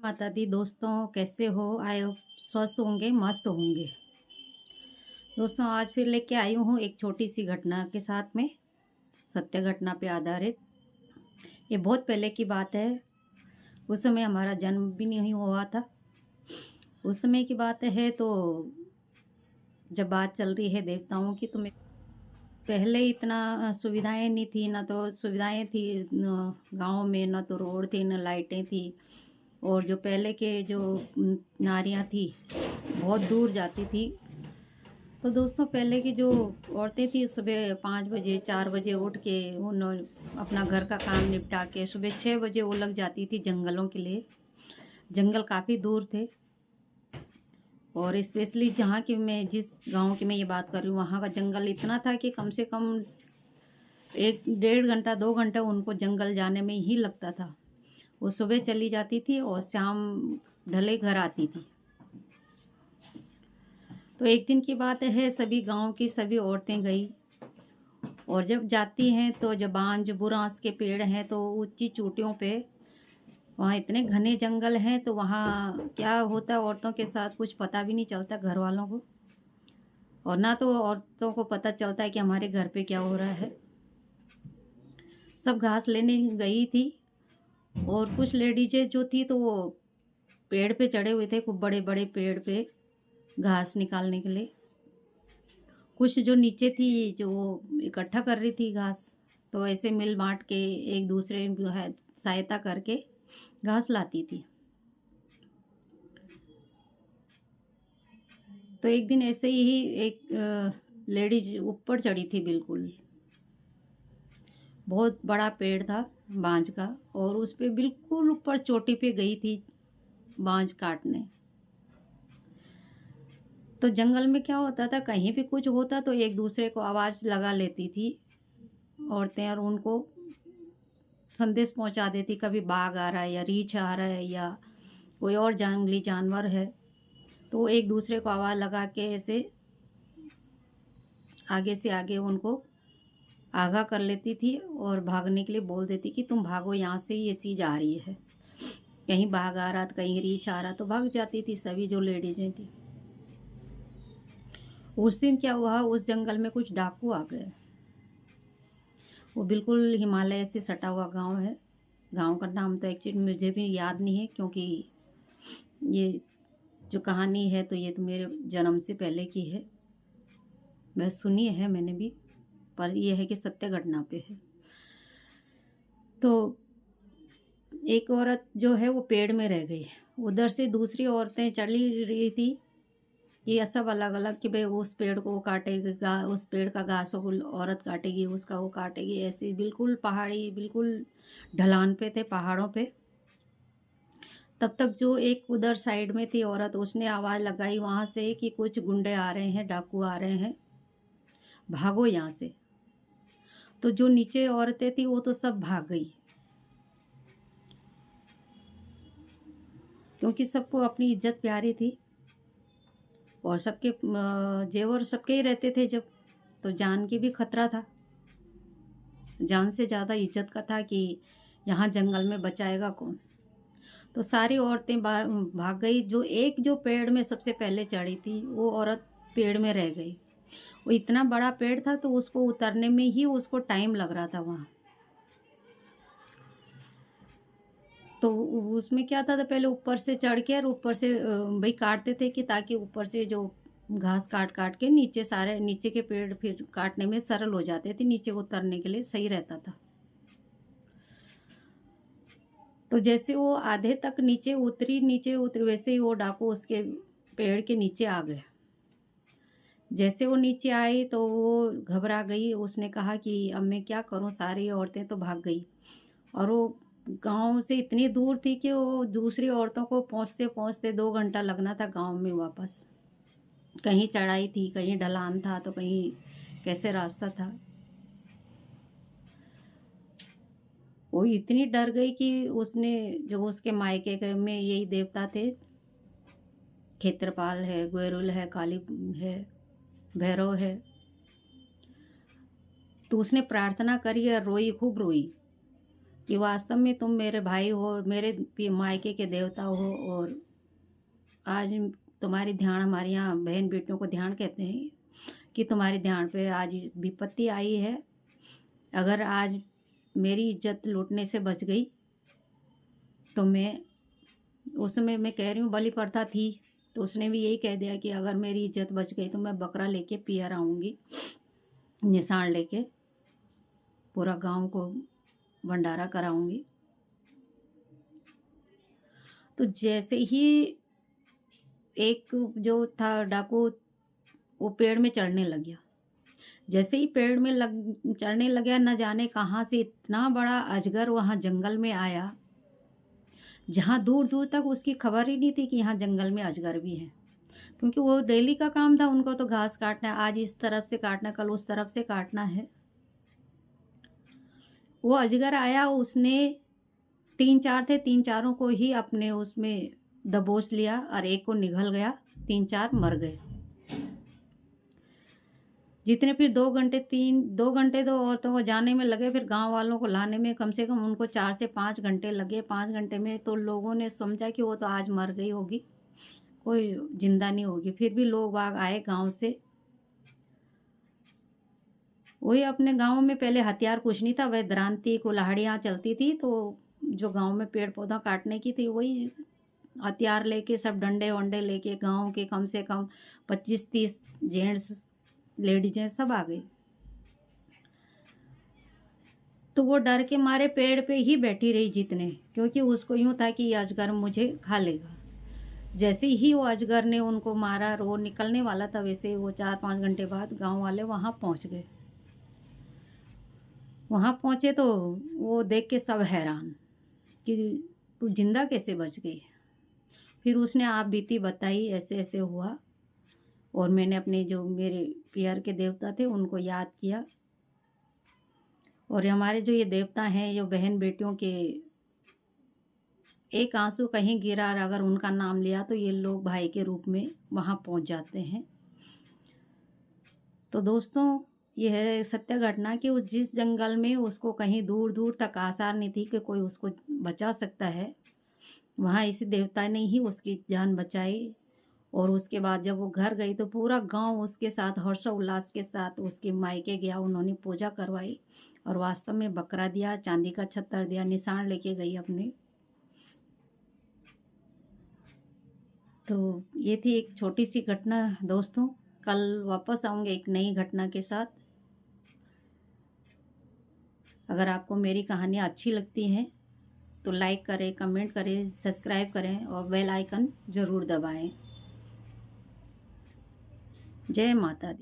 माता दी दोस्तों, कैसे हो? आए हो स्वस्थ होंगे, मस्त होंगे। दोस्तों, आज फिर लेके आई हूँ एक छोटी सी घटना के साथ में, सत्य घटना पे आधारित। ये बहुत पहले की बात है। उस समय हमारा जन्म भी नहीं हुआ था। उस समय की बात है तो जब बात चल रही है देवताओं की, तो मैं पहले इतना सुविधाएं नहीं थी, ना तो सुविधाएं थी गांव में, ना तो रोड थी, ना लाइटें थी। और जो पहले के जो नारियां थी, बहुत दूर जाती थी। तो दोस्तों, पहले की जो औरतें थी, सुबह 5 बजे 4 बजे उठ के उन अपना घर का काम निपटा के सुबह 6 बजे वो लग जाती थी जंगलों के लिए। जंगल काफ़ी दूर थे। और स्पेशली जहाँ की मैं जिस गांव की मैं ये बात कर रही हूँ, वहाँ का जंगल इतना था कि कम से कम 1 डेढ़ घंटा 2 घंटा उनको जंगल जाने में ही लगता था। वो सुबह चली जाती थी और शाम ढले घर आती थी। तो एक दिन की बात है, सभी गांव की सभी औरतें गई। और जब जाती हैं तो जब बांज बुरांस के पेड़ हैं तो ऊंची चोटियों पे, वहाँ इतने घने जंगल हैं, तो वहाँ क्या होता है औरतों के साथ कुछ पता भी नहीं चलता घर वालों को। और ना तो औरतों को पता चलता है कि हमारे घर पे क्या हो रहा है। सब घास लेने गई थी। और कुछ लेडीजें जो थी तो वो पेड़ पे चढ़े हुए थे, खूब बड़े बड़े पेड़ पे घास निकालने के लिए। कुछ जो नीचे थी, जो इकट्ठा कर रही थी घास। तो ऐसे मिल बांट के एक दूसरे जो है सहायता करके घास लाती थी। तो एक दिन ऐसे ही एक लेडीज ऊपर चढ़ी थी, बिल्कुल बहुत बड़ा पेड़ था बांज का, और उस पे बिल्कुल ऊपर चोटी पे गई थी बांज काटने। तो जंगल में क्या होता था, कहीं भी कुछ होता तो एक दूसरे को आवाज़ लगा लेती थी औरतें, और उनको संदेश पहुंचा देती, कभी बाघ आ रहा है या रीछ आ रहा है या कोई और जंगली जानवर है। तो वो एक दूसरे को आवाज़ लगा के ऐसे आगे से आगे उनको आगाह कर लेती थी और भागने के लिए बोल देती कि तुम भागो, यहाँ से ये चीज़ आ रही है। कहीं बाघ आ रहा तो कहीं रीछ आ रहा, तो भाग जाती थी सभी जो लेडीजें थी। उस दिन क्या हुआ, उस जंगल में कुछ डाकू आ गए। वो बिल्कुल हिमालय से सटा हुआ गांव है। गांव का नाम तो एक्चुअली मुझे भी याद नहीं है, क्योंकि ये जो कहानी है तो ये तो मेरे जन्म से पहले की है। वह सुनी है मैंने भी, पर यह है कि सत्य घटना पे है। तो एक औरत जो है वो पेड़ में रह गई। उधर से दूसरी औरतें चली रही थी, ये सब अलग अलग कि भाई उस पेड़ को वो काटेगा, उस पेड़ का घास वो औरत काटेगी, उसका वो काटेगी। ऐसे बिल्कुल पहाड़ी, बिल्कुल ढलान पे थे, पहाड़ों पे। तब तक जो एक उधर साइड में थी औरत, उसने आवाज़ लगाई वहाँ से कि कुछ गुंडे आ रहे हैं, डाकू आ रहे हैं, भागो यहाँ से। तो जो नीचे औरतें थी वो तो सब भाग गई, क्योंकि सबको अपनी इज्जत प्यारी थी। और सबके जेवर सबके ही रहते थे जब, तो जान की भी खतरा था। जान से ज़्यादा इज्जत का था कि यहाँ जंगल में बचाएगा कौन। तो सारी औरतें भाग गई। जो पेड़ में सबसे पहले चढ़ी थी वो औरत पेड़ में रह गई। वो इतना बड़ा पेड़ था तो उसको उतरने में ही उसको टाइम लग रहा था वहाँ। तो उसमें क्या था, तो पहले ऊपर से चढ़ के और ऊपर से भाई काटते थे कि ताकि ऊपर से जो घास काट काट के नीचे सारे नीचे के पेड़ फिर काटने में सरल हो जाते थे, नीचे उतरने के लिए सही रहता था। तो जैसे वो आधे तक नीचे उतरी वैसे ही वो डाकू उसके पेड़ के नीचे आ गए। जैसे वो नीचे आई तो वो घबरा गई। उसने कहा कि अब मैं क्या करूं, सारी औरतें तो भाग गई। और वो गांव से इतनी दूर थी कि वो दूसरी औरतों को पहुंचते पहुंचते 2 घंटा लगना था गांव में वापस। कहीं चढ़ाई थी, कहीं ढलान था, तो कहीं कैसे रास्ता था। वो इतनी डर गई कि उसने, जो उसके में यही देवता थे, क्षेत्रपाल है, गोयरुल है, काली है, भैरव है, तो उसने प्रार्थना करी और रोई, खूब रोई कि वास्तव में तुम मेरे भाई हो, मेरे मायके के देवता हो, और आज तुम्हारी ध्यान, हमारे यहाँ बहन बेटियों को ध्यान कहते हैं, कि तुम्हारे ध्यान पे आज विपत्ति आई है। अगर आज मेरी इज्जत लूटने से बच गई तो मैं, उस समय मैं कह रही हूँ बलि प्रथा थी, तो उसने भी यही कह दिया कि अगर मेरी इज्जत बच गई तो मैं बकरा लेके पियर आऊँगी, निशान लेके पूरा गांव को भंडारा कराऊंगी। तो जैसे ही एक जो था डाकू, वो पेड़ में चढ़ने लग गया। जैसे ही पेड़ में चढ़ने लगा, न जाने कहाँ से इतना बड़ा अजगर वहाँ जंगल में आया, जहाँ दूर दूर तक उसकी खबर ही नहीं थी कि यहाँ जंगल में अजगर भी है, क्योंकि वो डेली का काम था उनको, तो घास काटना है, आज इस तरफ से काटना, कल उस तरफ से काटना है। वो अजगर आया, उसने 3-4 थे, 3-4 को ही अपने उसमें दबोच लिया, और एक को निगल गया, 3-4 मर गए। जितने फिर 2 घंटे तो औरतों को जाने में लगे, फिर गांव वालों को लाने में कम से कम उनको 4 से 5 घंटे लगे। 5 घंटे में तो लोगों ने समझा कि वो तो आज मर गई होगी, कोई जिंदा नहीं होगी। फिर भी लोग बाग आए गांव से, वही अपने गांव में पहले हथियार कुछ नहीं था, वह दरांती कुल्हाड़ियाँ चलती थी, तो जो गांव में पेड़ पौधा काटने की थी वही हथियार लेके, सब डंडे वंडे लेके गांव के कम से कम 25-30 जेंट्स लेडीजें सब आ गई। तो वो डर के मारे पेड़ पे ही बैठी रही जितने, क्योंकि उसको यूं था कि ये अजगर मुझे खा लेगा। जैसे ही वो अजगर ने उनको मारा, वो निकलने वाला था, वैसे वो 4-5 घंटे बाद गांव वाले वहां पहुंच गए। वहां पहुंचे तो वो देख के सब हैरान कि तू जिंदा कैसे बच गई। फिर उसने आप बीती बताई, ऐसे ऐसे हुआ, और मैंने अपने जो मेरे पियर के देवता थे उनको याद किया, और हमारे जो ये देवता हैं, जो बहन बेटियों के, एक आंसू कहीं गिरा और अगर उनका नाम लिया तो ये लोग भाई के रूप में वहां पहुंच जाते हैं। तो दोस्तों, यह है सत्य घटना कि उस जिस जंगल में उसको कहीं दूर दूर तक आसार नहीं थी कि कोई उसको बचा सकता है, वहाँ इसी देवता ने ही उसकी जान बचाई। और उसके बाद जब वो घर गई तो पूरा गांव उसके साथ हर्षोल्लास के साथ उसके मायके गया, उन्होंने पूजा करवाई, और वास्तव में बकरा दिया, चांदी का छत्तर दिया, निशान लेके गई अपने। तो ये थी एक छोटी सी घटना दोस्तों। कल वापस आऊँगे एक नई घटना के साथ। अगर आपको मेरी कहानियाँ अच्छी लगती हैं तो लाइक करें, कमेंट करें, सब्सक्राइब करें और बेल आइकन ज़रूर दबाएं। जय माता दी।